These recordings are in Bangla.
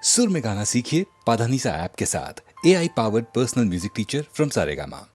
सुर में गाना सीखिए पाधानीसा ऐप के साथ। AI powered personal music teacher from Saregama.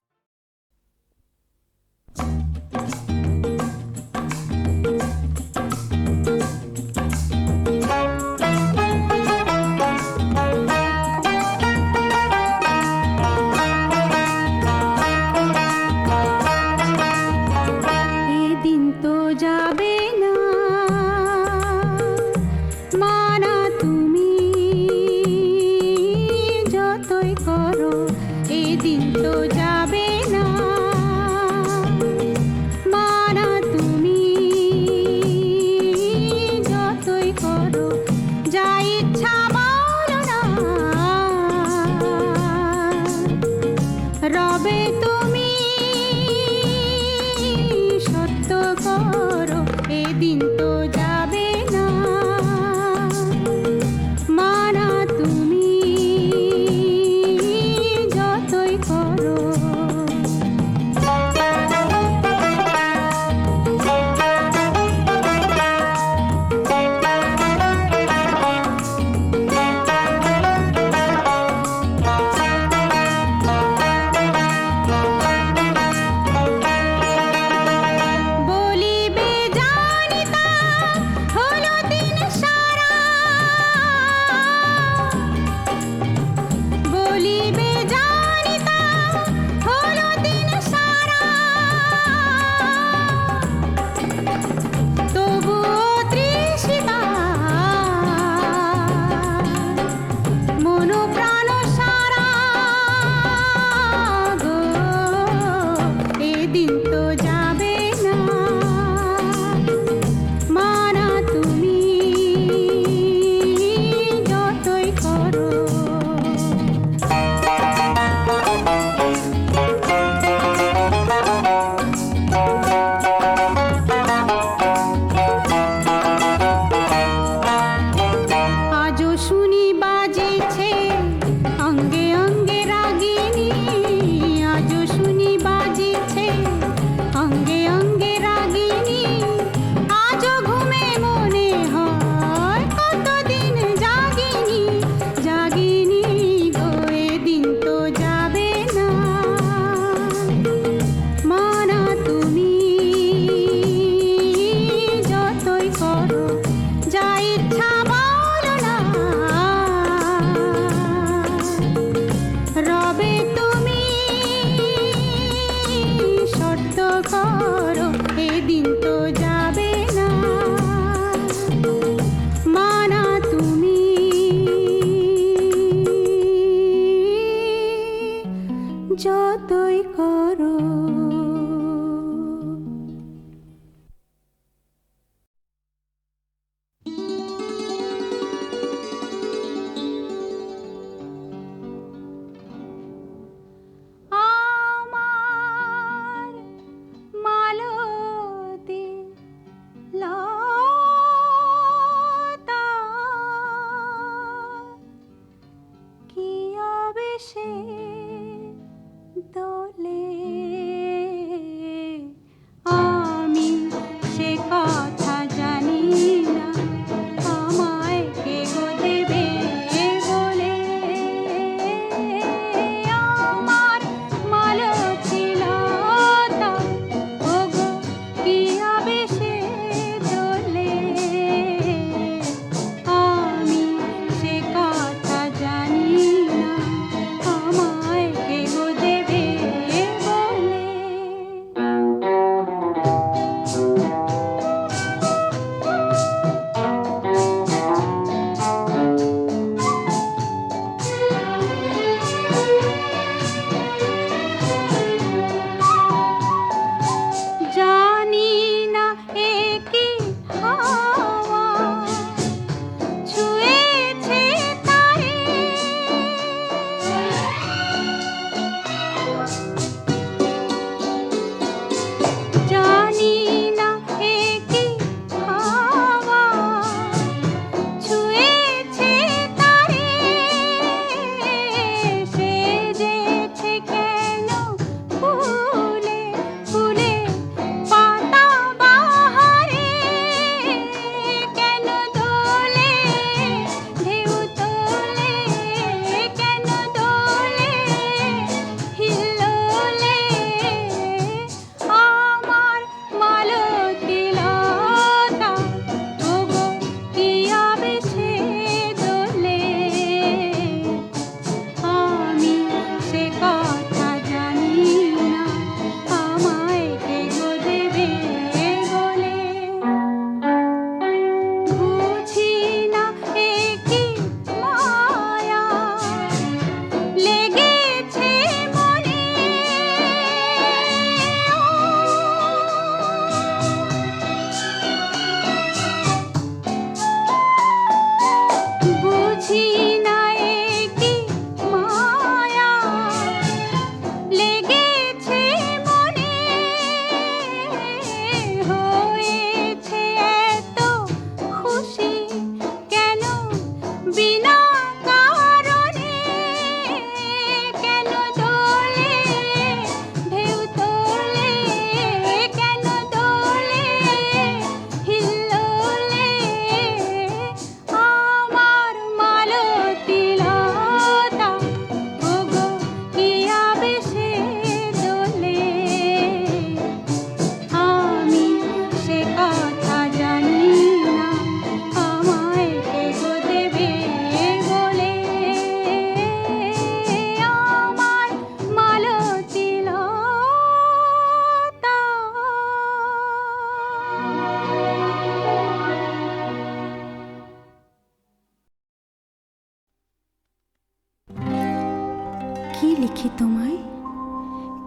কি লিখি তোমায়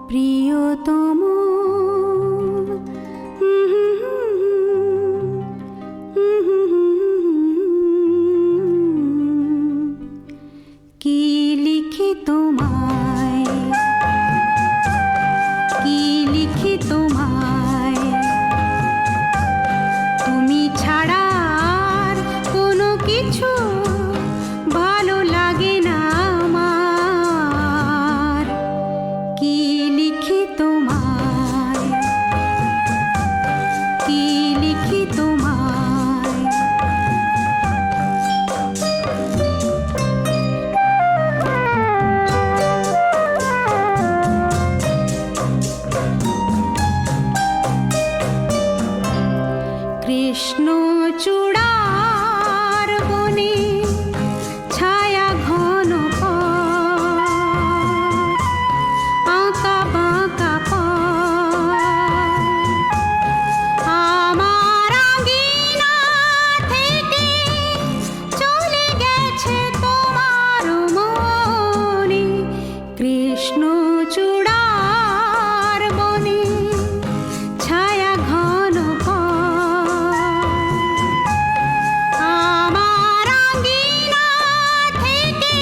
প্রিয়তম, কি লিখি তোমায়, কি লিখি তোমায়, তুমি ছাড়া আর কোনো কিছু ভালো লাগে না আমার। কি লিখি তোমায়, কি লিখি তোমায়, কৃষ্ণ চূড়ার বনে ছায়া ঘন পথ, আঁকা বাঁকা পথ, আমার আঙিনা থেকে চলে গেছে তোমার মনে। কৃষ্ণ চূড়ার বনে ছায়া ঘন আমার আঙিনা থেকে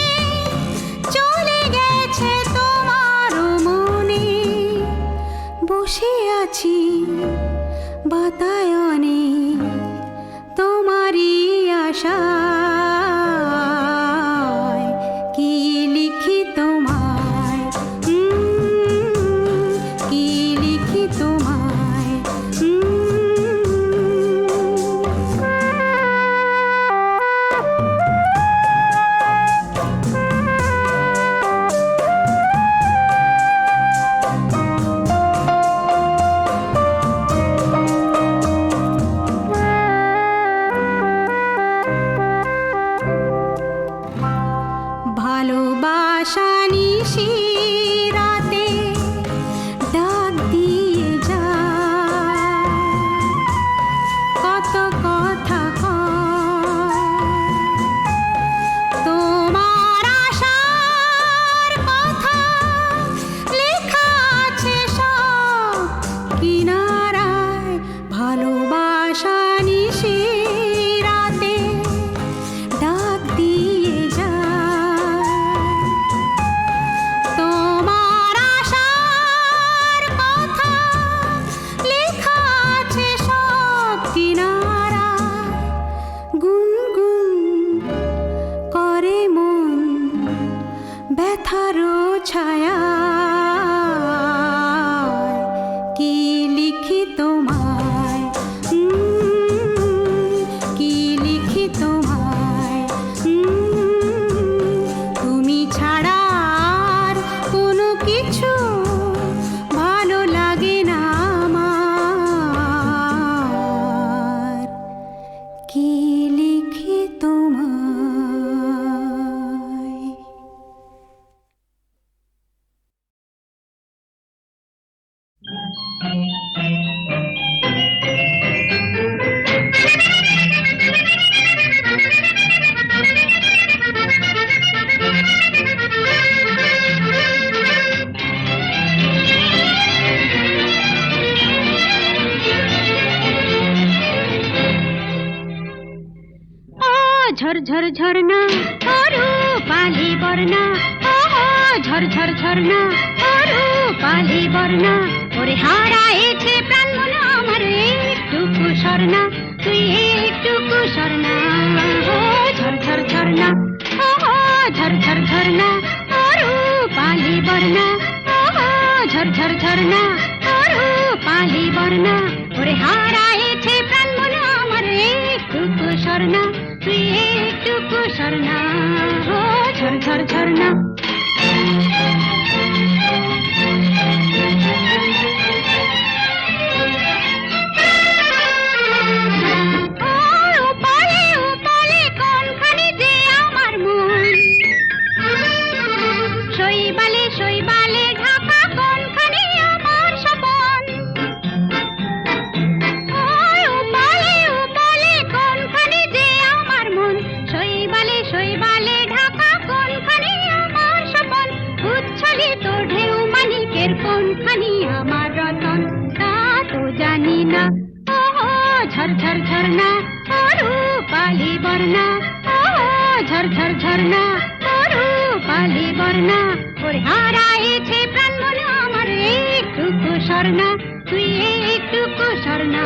চলে গেছে তোমার মনে। বসে আছি বাতায়নে তোমারই আশায়। কি লিখি তোমায়, কি লিখি তোমায়, ভালোবাসা নিশি রাতে ডাক দিয়ে যায়, কত কথা কয়, তোমার আশার কথা লেখা আছে সব কিনারায়। ভালোবাসা নিশি রাতে ডাক দিয়ে যায়, তোমার আশার কথা লেখা আছে সব কিনারায়। গুনগুন করে মন ব্যথারও ছায়ায়। কি লিখি তোমায়, কি লিখি তোমায়, তুমি ছাড়া আর কোনো কিছু ভালো লাগে না আমার। কি লিখি তোমায়। ঝরঝর ঝরনা অরু পালি বর্ণা, ও ঝরঝর ঝরনা অরু পালি বর্ণা, ওরে হারাইছে প্রাণ মন আমার একটুকু স্বর্ণা, তুই একটুকু স্বর্ণা। ও ঝরঝর ঝরনা, ও ঝরঝর ঝরনা অরু পালি বর্ণা, ও ঝরঝর ঝরনা অরু পালি বর্ণা, ওরে হারাইছে প্রাণ মন আমার একটুকু স্বর্ণা, তুই একটুকু স্বর্ণা। ও ঝরঝর ঝরনা, কোনখানে যে আমার মন, শৈবালে শৈবালে ঢাকা কোনখানে আমার স্বপন। কোনখানে যে আমার মন, শৈবালে শৈবালে ঢাকা কোনখানে আমার স্বপন। উচ্ছল ঝরঝর ঝরনা ও রূপালি বর্ণা ও ঝরঝর ঝরনা ও রূপালি বর্ণা ওরে হারাইছে প্রাণ মন আমার একটুকু স্বর্ণা তুই একটুকু স্বর্ণা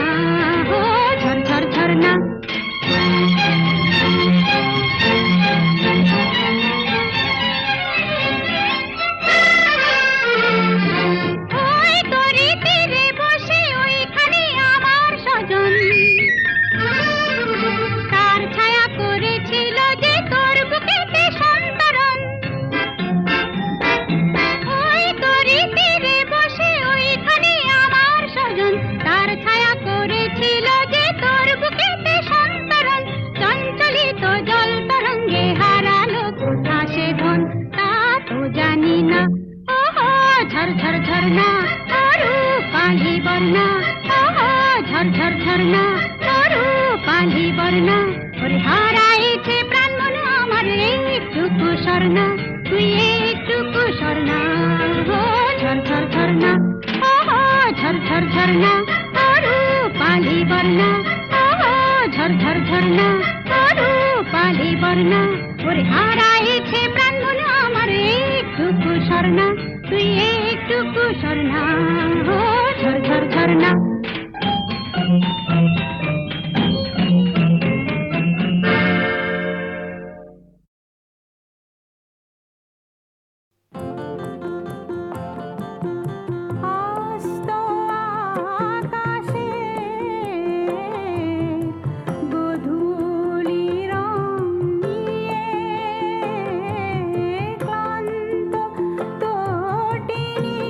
ও ঝরঝর ঝরনা ওই তরি তীরে বসে ওইখানে আমার স্বজন তার ছায়া করেছিল যে তোর বুকেতে সন্তরণ ওই তরি তীরে বসে ওইখানে আমার স্বজন তার ছায়া করেছিল যে তোর বুকেতে সন্তরণ চঞ্চলিত জল তরঙ্গে হারালো কোথা সে ধন তা তো জানি না ওহো ঝরঝর ঝরনা ও রূপালি বর্ণা ওহো ঝরঝর ঝরনা ও রূপালি বর্ণা ওরে হারাইছে প্রাণ মন আমার একটুকু স্বর্ণা তুই একটুকু স্বর্ণা ও ঝরঝর ঝরনা ওহো ঝরঝর ঝরনা ও রূপালি বর্ণা ওহো ঝরঝর ঝরনা ও রূপালি বর্ণা ওরে হারাইছে প্রাণ মন আমার একটুকু স্বর্ণা তুই একটুকু স্বর্ণা ও ঝরঝর ঝরনা আস্ত আকাশে গোধূলি রং নিয়ে ক্লান্ত তটিনী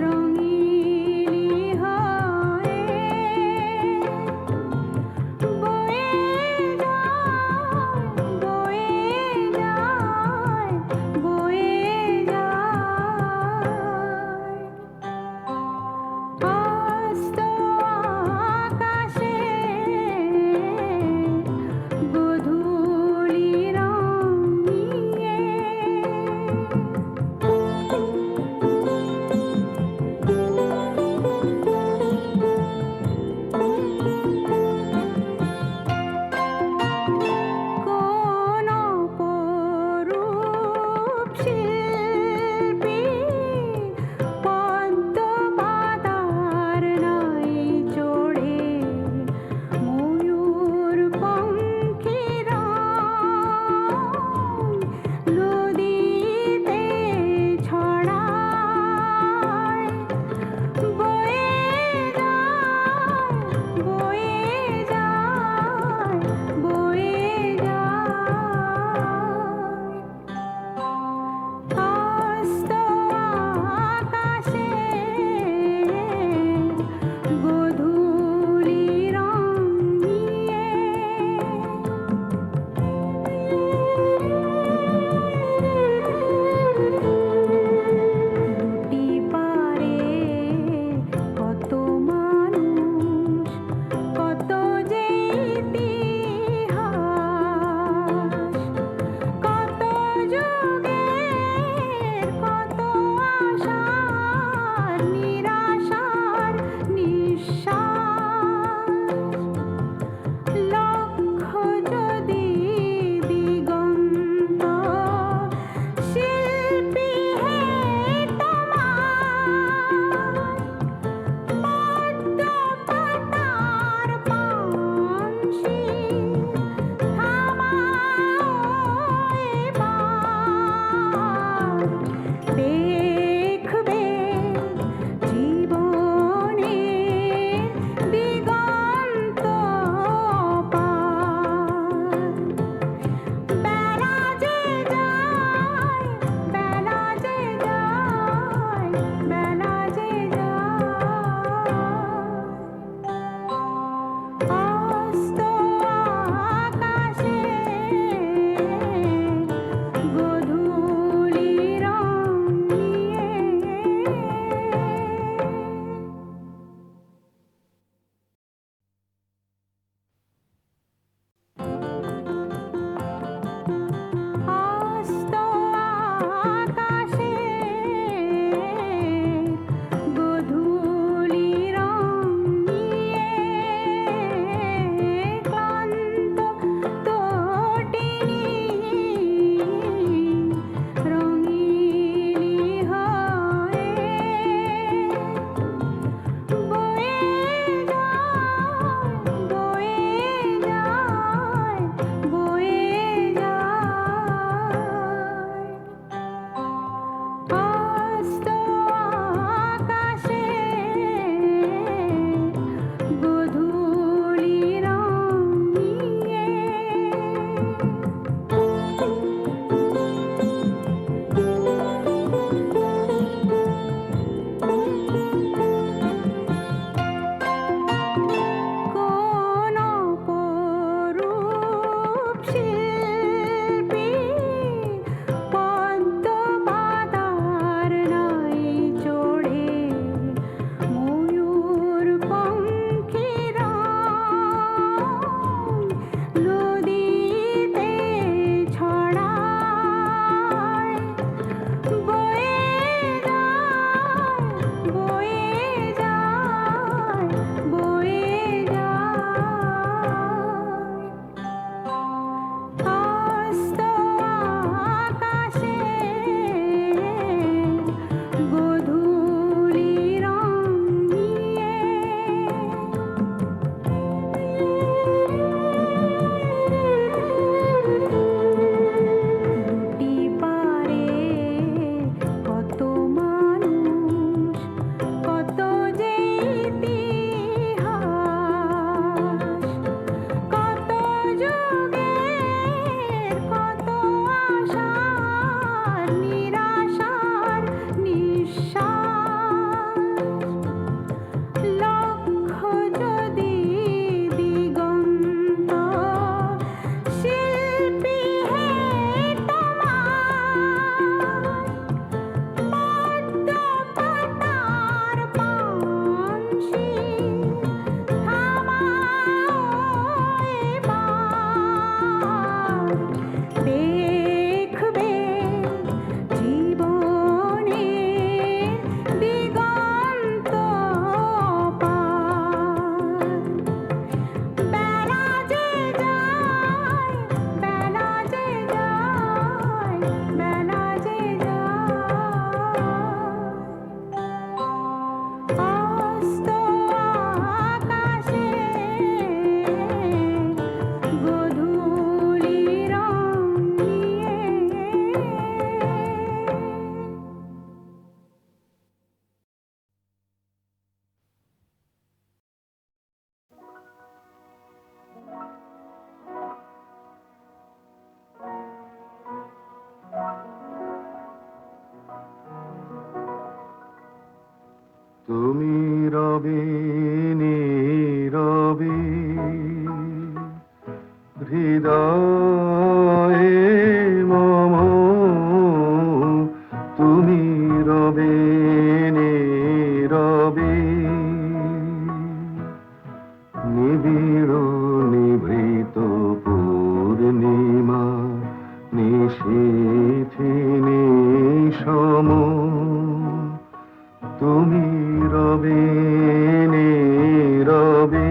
রঙিন তুমি রবে নীরবে হৃদয়ে মম, তুমি রবে নীরবে নিবিড় নিভৃত পূর্ণিমা নিশীথি নিশম, তুমি রবে নীরবে।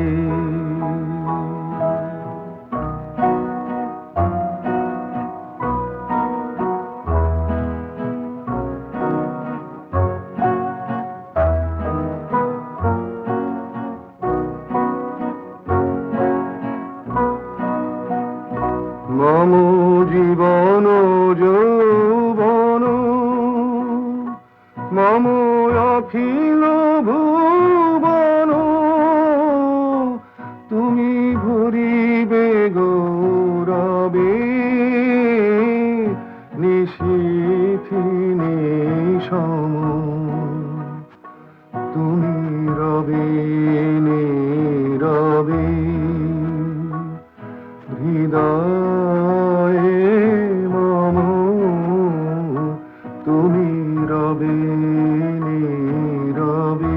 মম জীবন যৌবন মম অখিল ভুবন, তুমি ভরিবে গৌরবে নিশীথি নিশম, তুমি রবে নীরবে হৃদয়ে মম, তুমি রবে নীরবে।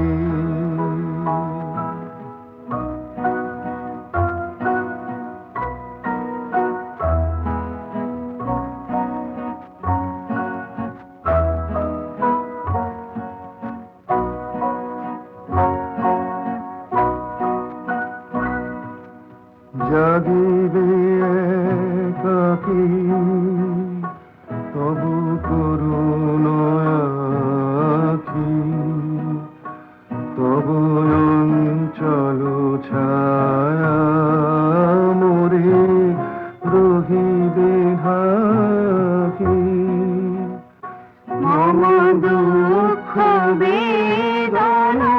জাগিবে একাকী তবু করুণ আখি, তবু অঞ্চল ছায়া মোরে রহিবে ঢাকি। মম দুঃখ বেদনা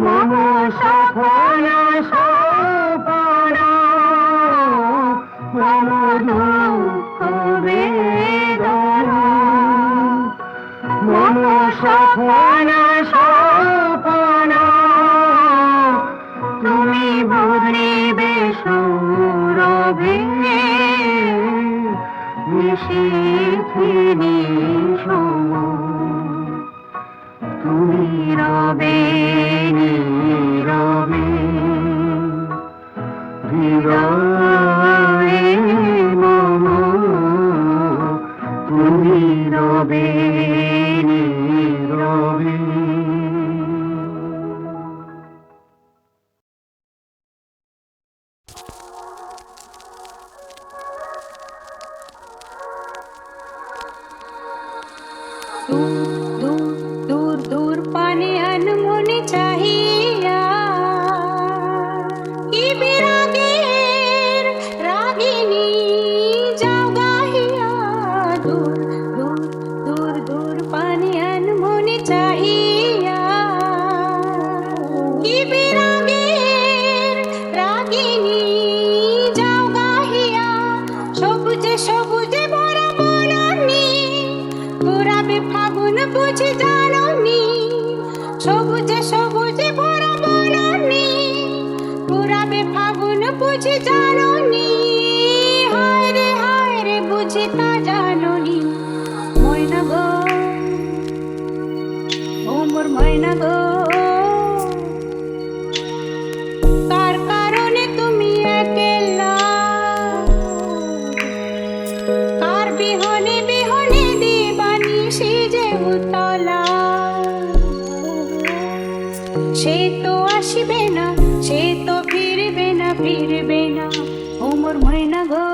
মম সফল সপনা, মম দুঃখ বেদনা মম সফল সপনা, তুমি ভরিবে সৌরভে নিশীথি নিশম, তুমি রবে নীরবে হৃদয়ে মম, তুমি রবে নীরবে। दूर दूर दूर पाने अनमोल चाहिया कि बिरागेर रागिनी जाओ गाहिया। दूर दूर दूर दूर पाने अनमोल चाहिया कि बिरागेर रागिनी जाओ गाहिया। সবুজে সবুজে ভরা বনানী ঘোরাবে ফাগুন বুঝি জাননি। সবুজে সবুজে ভরা বনানী ঘোরাবে ফাগুন বুঝি জাননি। হায় রে বুঝি তা জাননি। ময়না গো ও মোর ময়না গো, কার কারণে তুমি একলা, কার বিহনে বিহনে দিবানিশি যে উতলা। সে তো আসিবে না, সে তো ফিরবে না, ফিরবে না ও মোর ময়না গো।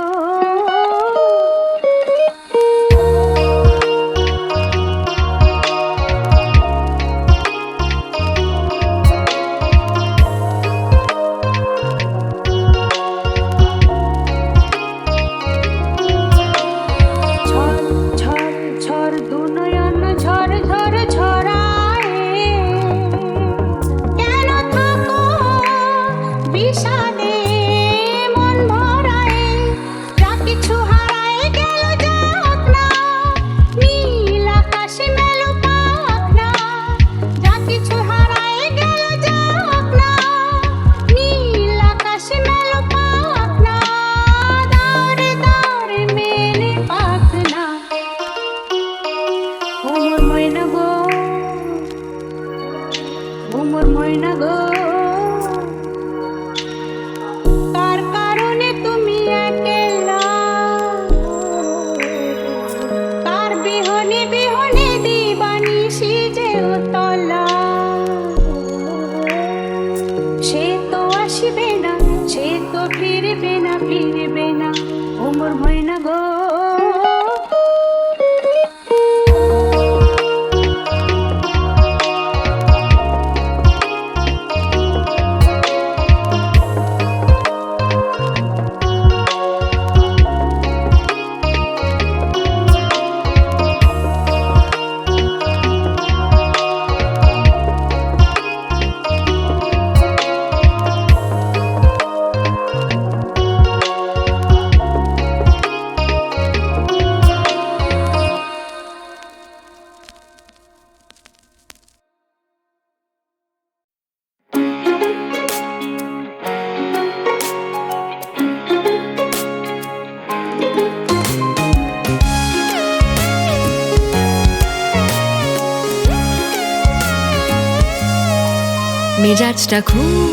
মেজাজটা খুব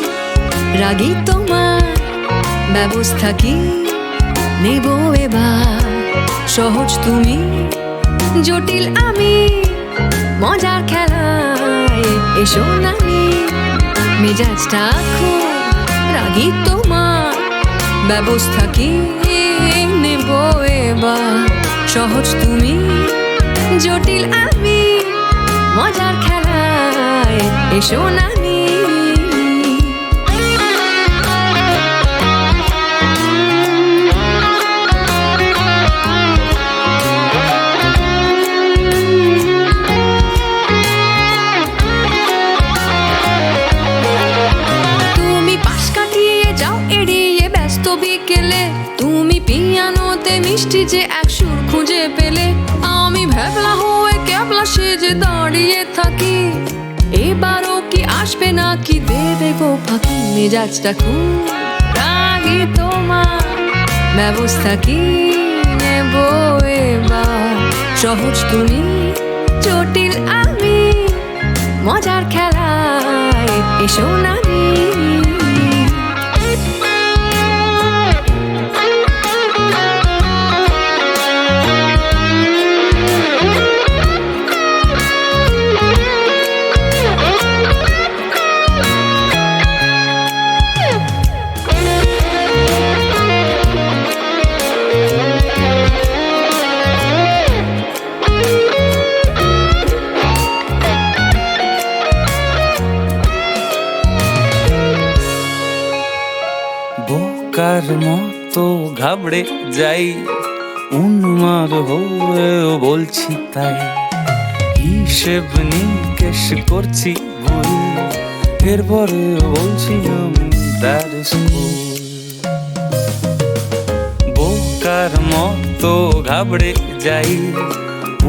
রাগী তোমার, ব্যবস্থা কি নেব এবার? সহজ তুমি, জটিল আমি, মজার খেলায় এসো নামি। মেজাজটা খুব রাগী তোমার, ব্যবস্থা কি নেব এবার? সহজ তুমি, জটিল আমি, মজার খেলায় এসো নামি। বিকেলে তুমি পিয়ানোতে মিষ্টি যে এক সুর খুঁজে পেলে, আমি ভ্যাবলা হয়ে ক্যাবলা সেজে দাঁড়িয়ে থাকি। এবারও কি আসবে নাকি দেবে গো ফাঁকি? মেজাজটা খুব রাগী তোমার, ব্যবস্থা কি নেব এবার? সহজ তুমি, জটিল আমি, মজার খেলায় এসো নামি। বোকার মতো ঘাবড়ে যাই, উন্মাদ হয়েও বলছি তাই। হিসেব নিকেশ করছি ভুল, এরপরে বলছি আমি তার স্কুল। বোকার মতো ঘাবড়ে যাই,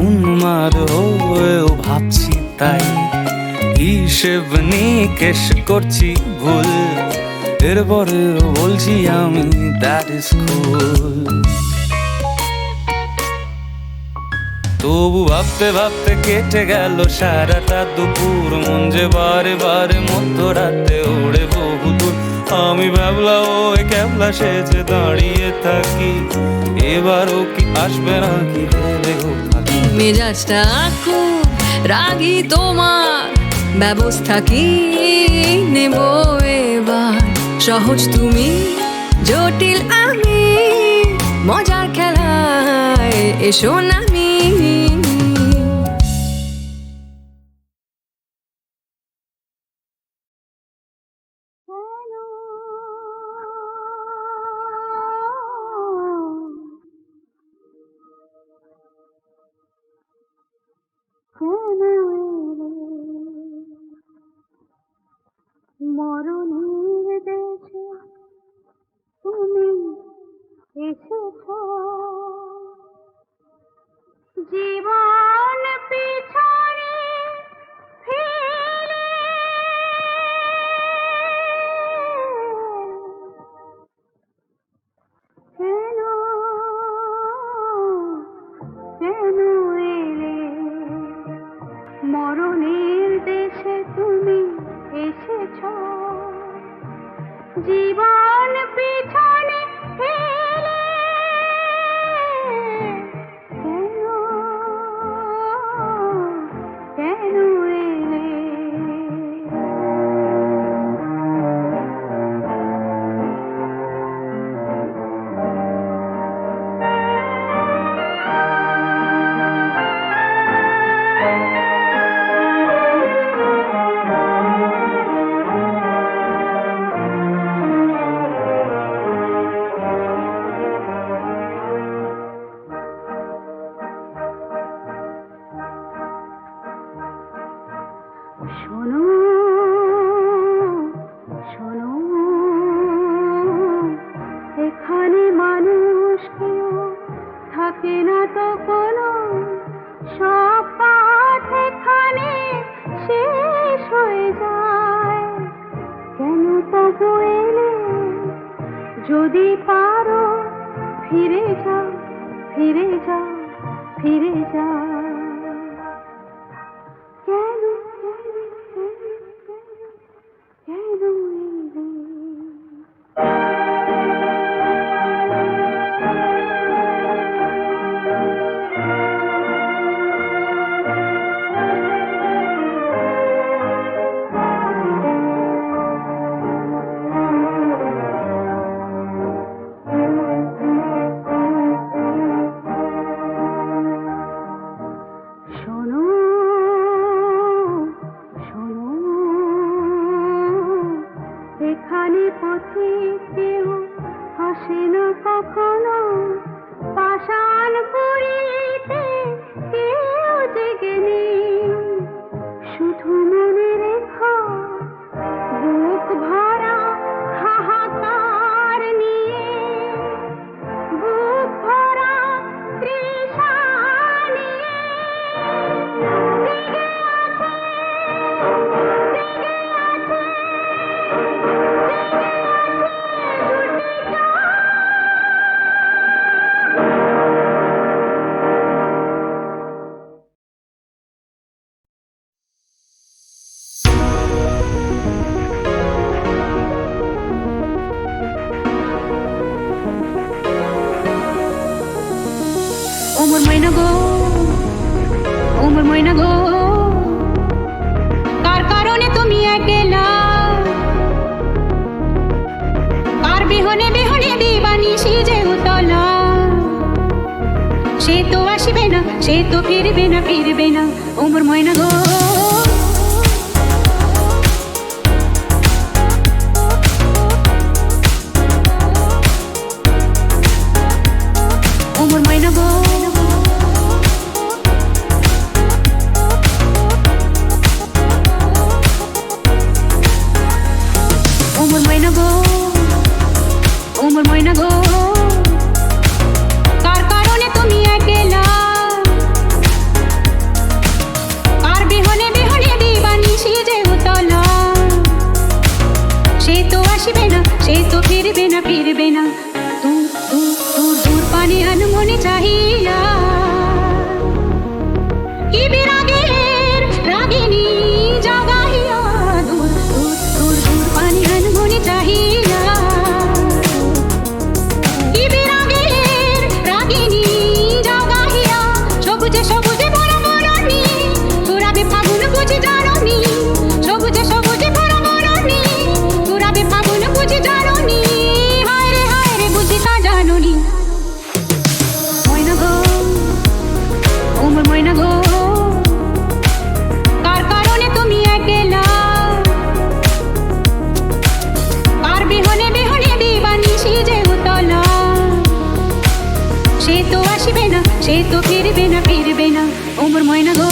উন্মাদ হয়েও ভাবছি তাই। হিসেব নিকেশ করছি ভুল, এরপরে বলছি আমি দ্যাট ইজ কুল। তবু ভাবতে ভাবতে কেটে গেল সারাটা দুপুর, মন যে বারে বারে মধ্যরাতে ওড়ে বহুদূর। আমি ভাবলা ওই ক্যাবলা সেজে দাঁড়িয়ে থাকি, এবারও কি আসবে নাকি দেবে গো ফাঁকি? মেজাজটা খুব রাগী তোমার, ব্যবস্থা কি নেব এবার? সহজ তুমি, জটিল আমি, মজার খেলায় এসো নামি। মরণের দেশে তুমি এসেছ, জীবন পিছনে ফিরে কেন কেন এলে? মরণের দেশে তুমি এসেছ, জীবন পিছনে ফেলে কেন কেন এলে? শোনো শোনো, এখানে মানুষ কেউ থাকে না তো কোনো, সব পাঠ এখানে শেষ হয়ে যায়। কেন তবু এলে? যদি পারো ফিরে যাও, ফিরে যাও, ফিরে যাও। কেন ওমর ময়না গো, ওমর ময়না গো, কার কারণে তুমি একলা, কার বিহনে বিহনে দিবানিশি যে উতলা, সে তো আসবে না, সে তো ফিরবে না, ফিরবে না, ওমর ময়না গো। ওমর ময়না গো, ওমর ময়না গো, ওমর ময়না গো, কার কারণে তুমি একলা, কার বিহনে বিহনে দিবানিশি যে উতলা, সে তো আসবে না, সে তো ফিরবে না, ফিরবে না, দূর দূর দূর দূর পানে আনমনে চাহিয়া, কি বিরাগের রাগিনী জাগাইয়া, দূর দূর দূর দূর পানে আনমনে চাহিয়া, কি বিরাগের রাগিনী জাগাইয়া, সবুজে সবুজে ভরা বরণী, ঘুরাবে ফাগুন বুঝি জাননি, সবুজে সবুজে ভরা বরণী, ঘুরাবে ফাগুন বুঝি জাননি, হায় রে বুঝি তা জাননি। ময়না গো, ওমর ময়না গো, কার কারণে তুমি একলা, কার বিহনে বিহনে দিবানিশি যে উতলা, সে তো আসবে না, সে তো ফিরবে না, ফিরবে না, ওমর ময়না গো।